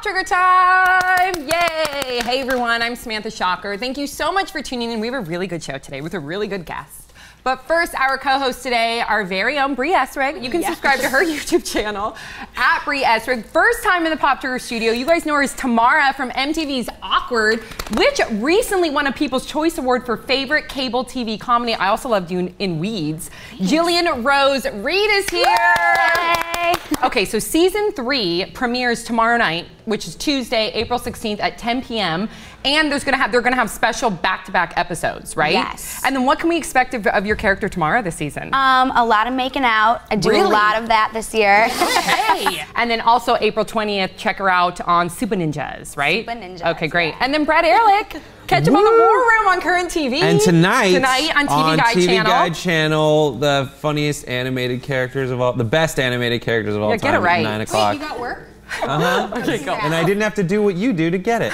Pop Trigger time! Yay! Hey everyone, I'm Samantha Shocker. Thank you so much for tuning in. We have a really good show today with a really good guest. But first, our co-host today, our very own Brie Esrig. You can subscribe to her YouTube channel, at Brie Esrig. First time in the Pop Trigger studio. You guys know her as Tamara from MTV's Awkward, which recently won a People's Choice Award for favorite cable TV comedy. I also loved you in Weeds. Jillian Rose Reed is here. Yay. Okay, so season 3 premieres tomorrow night, which is Tuesday, April 16th at 10 p.m. And they're gonna have special back-to-back episodes, right? Yes. And then what can we expect of your character Tamara this season? A lot of making out. I do a lot of that this year. Okay. And then also April 20th, check her out on Super Ninjas, right? Super Ninjas. Okay, great. Yeah. And then Brad Ehrlich, catch him on the War Room on Current TV. And tonight on TV Guide Channel, the funniest animated characters of all, the best animated characters of all time. Get it right. At 9 o'clock. Wait, you got work? Okay, go. And I didn't have to do what you do to get it.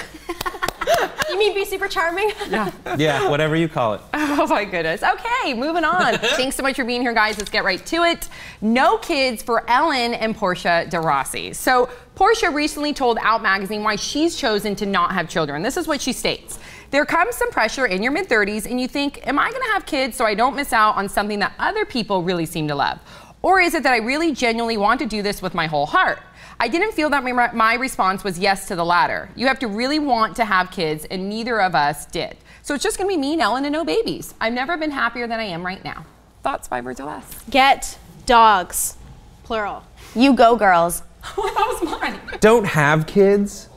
You mean be super charming? Yeah. Yeah, whatever you call it. Oh my goodness. Okay, moving on. Thanks so much for being here, guys. Let's get right to it. No kids for Ellen and Portia de Rossi. So Portia recently told Out Magazine why she's chosen to not have children. This is what she states. There comes some pressure in your mid-30s and you think, am I gonna have kids so I don't miss out on something that other people really seem to love? Or is it that I really genuinely want to do this with my whole heart? I didn't feel that my response was yes to the latter. You have to really want to have kids, and neither of us did. So it's just gonna be me and Ellen and no babies. I've never been happier than I am right now. Thoughts, 5 words or less? Get dogs, plural. You go, girls. That was mine. Don't have kids,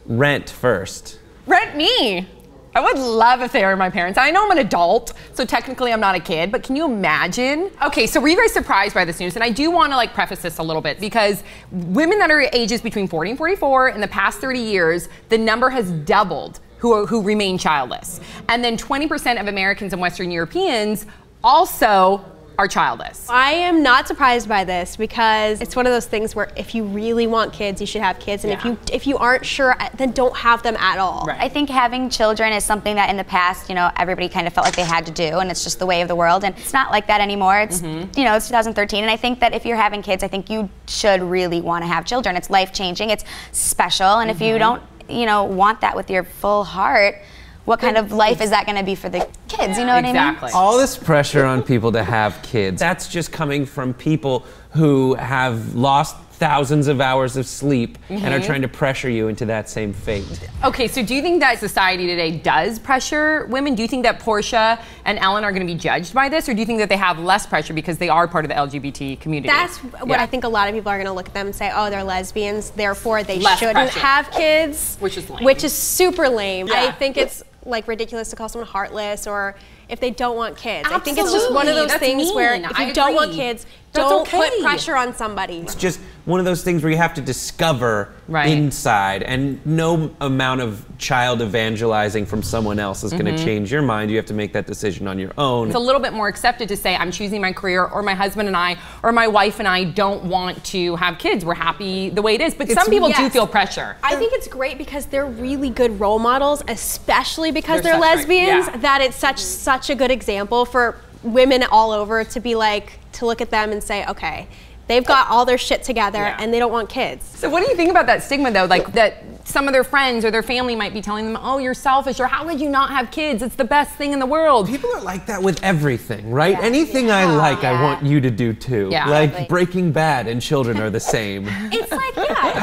rent first. Rent me. I would love if they were my parents. I know I'm an adult, so technically I'm not a kid, but can you imagine? Okay, so were you guys surprised by this news? And I do want to preface this a little bit because women that are ages between 40 and 44 in the past 30 years, the number has doubled who remain childless. And then 20% of Americans and Western Europeans also are childless. I am not surprised by this because it's one of those things where if you really want kids, you should have kids, and if you aren't sure, then don't have them at all. Right. I think having children is something that in the past, everybody kind of felt like they had to do, and it's just the way of the world, and it's not like that anymore. It's, it's 2013, and I think that if you're having kids, I think you should really want to have children. It's life-changing, it's special, and if you don't, want that with your full heart, what kind of life is that going to be for the kids? You know what I mean? Exactly. All this pressure on people to have kids, that's just coming from people who have lost thousands of hours of sleep and are trying to pressure you into that same fate. Okay, so do you think that society today does pressure women? Do you think that Portia and Ellen are going to be judged by this, or do you think that they have less pressure because they are part of the LGBT community? That's what I think a lot of people are going to look at them and say, oh, they're lesbians, therefore they Less shouldn't pressure. have kids. Which is lame. Which is super lame. Yeah. I think it's ridiculous to call someone heartless or if they don't want kids. Absolutely. I think it's just one of those That's things mean. where if I you don't want agree. kids, That's don't okay. put pressure on somebody. It's just one of those things where you have to discover inside, and no amount of child evangelizing from someone else is going to change your mind. You have to make that decision on your own. It's a little bit more accepted to say I'm choosing my career, or my husband and I, or my wife and I don't want to have kids. We're happy the way it is. But some people do feel pressure. I think it's great because they're really good role models, especially because they're such lesbians, great, that it's such a good example for women all over to be to look at them and say, okay, they've got all their shit together and they don't want kids. So what do you think about that stigma though? That some of their friends or their family might be telling them, oh, you're selfish, or how could you not have kids? It's the best thing in the world. People are like that with everything, right? Anything I like, I want you to do too. Yeah. Like Breaking Bad and children are the same. It's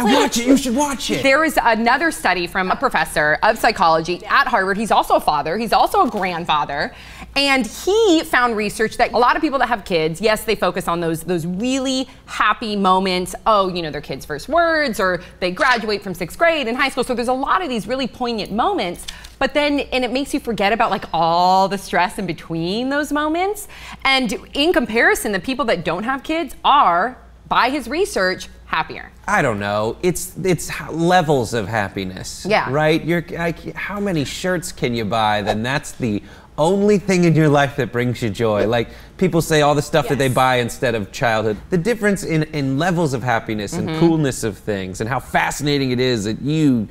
Watch it, you should watch it. There is another study from a professor of psychology at Harvard. He's also a father, he's also a grandfather. And he found research that a lot of people that have kids, yes, they focus on those really happy moments. Oh, their kids' first words, or they graduate from 6th grade in high school. So there's a lot of these really poignant moments. But then, and it makes you forget about all the stress in between those moments. And in comparison, the people that don't have kids are, by his research, happier. I don't know. It's levels of happiness. Yeah. Right? How many shirts can you buy? Then that's the only thing in your life that brings you joy. people say all the stuff that they buy instead of childhood. The difference in levels of happiness and coolness of things and how fascinating it is that you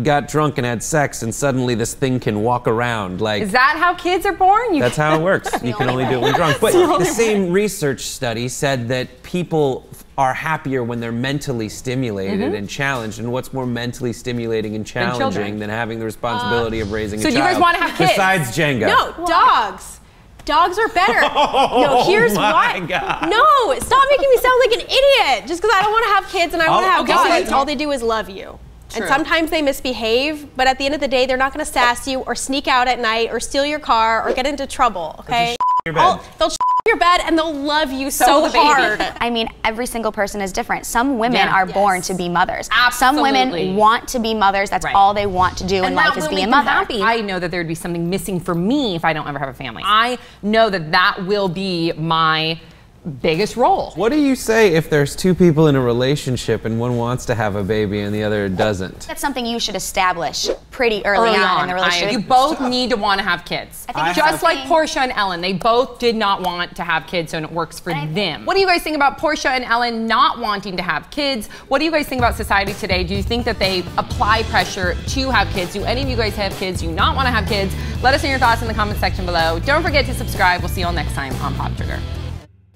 got drunk and had sex and suddenly this thing can walk around. Like, is that how kids are born? That's how it works. You can only do it when drunk. But the same research study said that people are happier when they're mentally stimulated and challenged. And what's more mentally stimulating and challenging than having the responsibility of raising a child? So do you guys want to have kids? Besides Jenga. No, dogs. Dogs are better. No, here's why. God. No, stop making me sound like an idiot. Just because I don't want to have kids and I want to have dogs, all they do is love you. True. And sometimes they misbehave, but at the end of the day, they're not going to sass you or sneak out at night or steal your car or get into trouble, okay? They'll your bed and they'll love you so hard. I mean, every single person is different. Some women are born to be mothers. Absolutely. Some women want to be mothers. That's all they want to do in life is be a mother. Happy. I know that there would be something missing for me if I don't ever have a family. I know that that will be my biggest role. What do you say if there's two people in a relationship and one wants to have a baby and the other doesn't? That's something you should establish pretty early on in the relationship. You both need to want to have kids. I think just like Portia and Ellen, they both did not want to have kids, so it works for them. What do you guys think about Portia and Ellen not wanting to have kids? What do you guys think about society today? Do you think that they apply pressure to have kids? Do any of you guys have kids? Do you not want to have kids? Let us know your thoughts in the comment section below. Don't forget to subscribe. We'll see you all next time on Pop Trigger.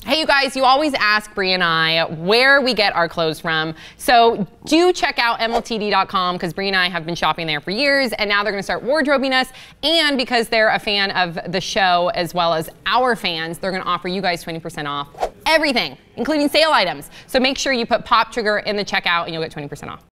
Hey, you guys, you always ask Brie and I where we get our clothes from. So do check out MLTD.com because Brie and I have been shopping there for years, and now they're going to start wardrobing us. And because they're a fan of the show as well as our fans, they're going to offer you guys 20% off everything, including sale items. So make sure you put Pop Trigger in the checkout and you'll get 20% off.